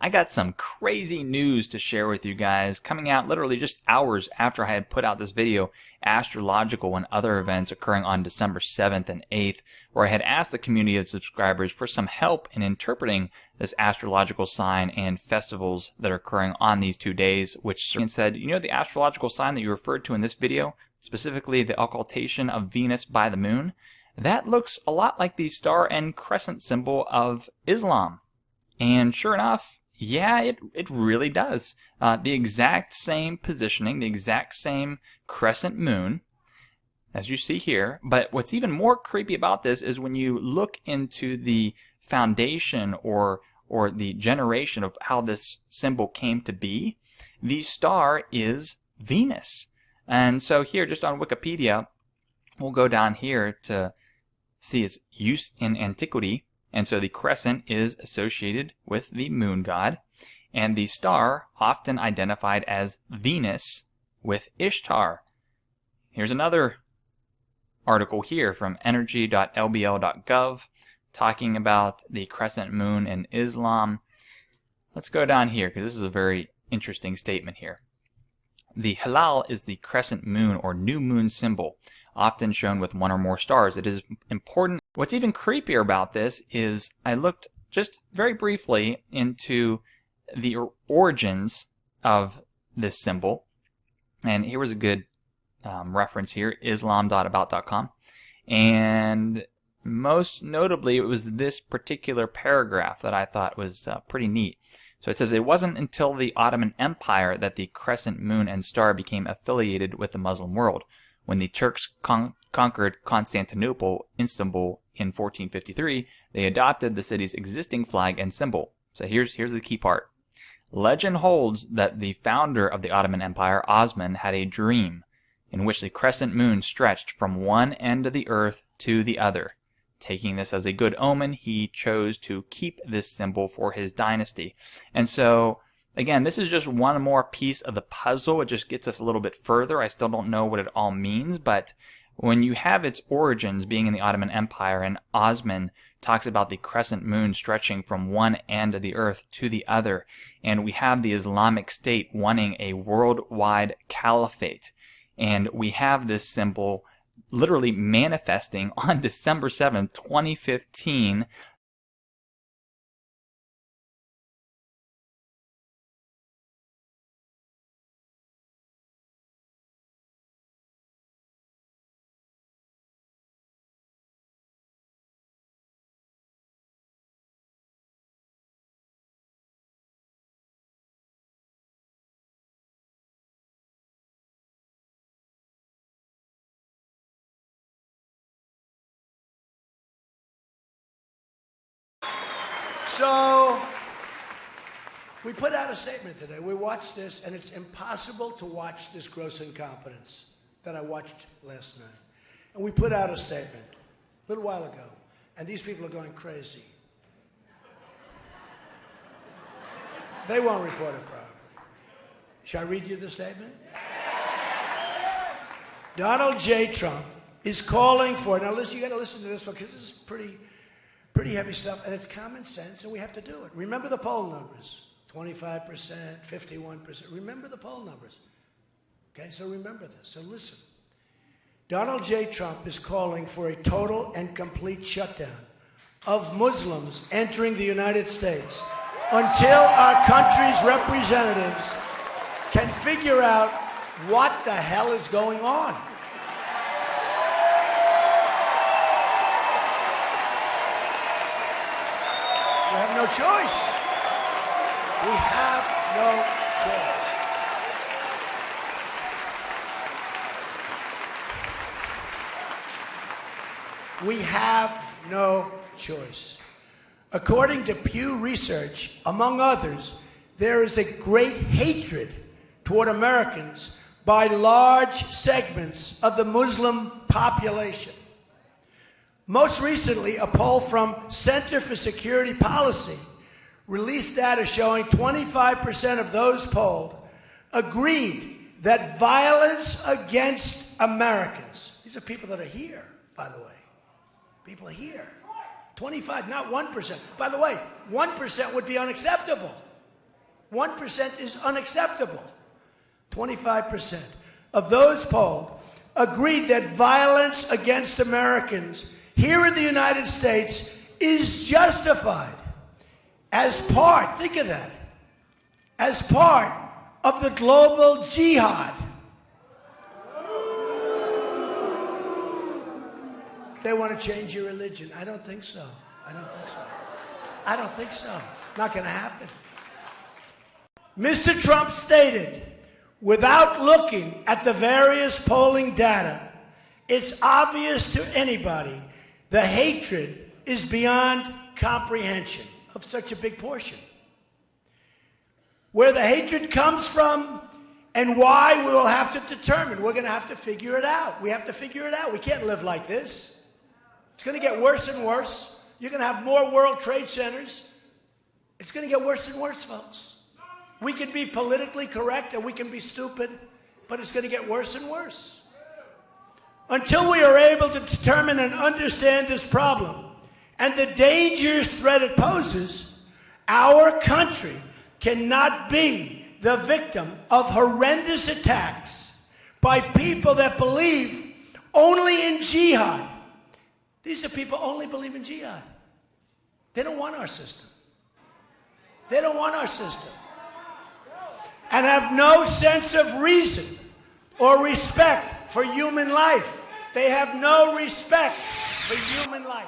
I got some crazy news to share with you guys, coming out literally just hours after I had put out this video, Astrological and Other Events Occurring on December 7th and 8th, where I had asked the community of subscribers for some help in interpreting this astrological sign and festivals that are occurring on these 2 days, which said, you know, the astrological sign that you referred to in this video, specifically the occultation of Venus by the moon, that looks a lot like the star and crescent symbol of Islam. And sure enough, yeah, it really does. The exact same positioning, the exact same crescent moon, as you see here. But what's even more creepy about this is when you look into the foundation or the generation of how this symbol came to be, the star is Venus. And so here, just on Wikipedia, we'll go down here to see its use in antiquity. And so the crescent is associated with the moon god, and the star often identified as Venus with Ishtar. Here's another article here from energy.lbl.gov talking about the crescent moon in Islam. Let's go down here because this is a very interesting statement here. The hilal is the crescent moon or new moon symbol, often shown with one or more stars. It is important. What's even creepier about this is I looked just very briefly into the origins of this symbol, and here was a good reference here, islam.about.com, and most notably it was this particular paragraph that I thought was pretty neat. So it says, it wasn't until the Ottoman Empire that the crescent moon and star became affiliated with the Muslim world. When the Turks conquered Constantinople, Istanbul, in 1453, they adopted the city's existing flag and symbol. So here's the key part. Legend holds that the founder of the Ottoman Empire, Osman, had a dream in which the crescent moon stretched from one end of the earth to the other. Taking this as a good omen, he chose to keep this symbol for his dynasty. And so, again, this is just one more piece of the puzzle. It just gets us a little bit further. I still don't know what it all means, but when you have its origins being in the Ottoman Empire, and Osman talks about the crescent moon stretching from one end of the earth to the other, and we have the Islamic State wanting a worldwide caliphate, and we have this symbol literally manifesting on December 7th, 2015. So, we put out a statement today. We watched this, and it's impossible to watch this gross incompetence that I watched last night. And we put out a statement a little while ago, and these people are going crazy. They won't report it probably. Shall I read you the statement? Donald J. Trump is calling for, now listen, you got to listen to this one because this is pretty heavy stuff, and it's common sense, and we have to do it. Remember the poll numbers, 25%, 51%. Remember the poll numbers. Okay, so remember this. So listen. Donald J. Trump is calling for a total and complete shutdown of Muslims entering the United States until our country's representatives can figure out what the hell is going on. We have no choice. We have no choice. We have no choice. According to Pew Research, among others, there is a great hatred toward Americans by large segments of the Muslim population. Most recently, a poll from Center for Security Policy released data showing 25% of those polled agreed that violence against Americans, these are people that are here, by the way, people here, 25, not 1%. By the way, 1% would be unacceptable. 1% is unacceptable. 25% of those polled agreed that violence against Americans here in the United States is justified as part, think of that, as part of the global jihad. They want to change your religion. I don't think so. I don't think so. I don't think so. Not going to happen. Mr. Trump stated, without looking at the various polling data, it's obvious to anybody the hatred is beyond comprehension of such a big portion. Where the hatred comes from and why we will have to determine. We're going to have to figure it out. We have to figure it out. We can't live like this. It's going to get worse and worse. You're going to have more World Trade Centers. It's going to get worse and worse, folks. We can be politically correct and we can be stupid, but it's going to get worse and worse. Until we are able to determine and understand this problem and the dangerous threat it poses, our country cannot be the victim of horrendous attacks by people that believe only in jihad. These are people who only believe in jihad. They don't want our system. They don't want our system. And have no sense of reason or respect for human life. They have no respect for human life.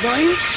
Right?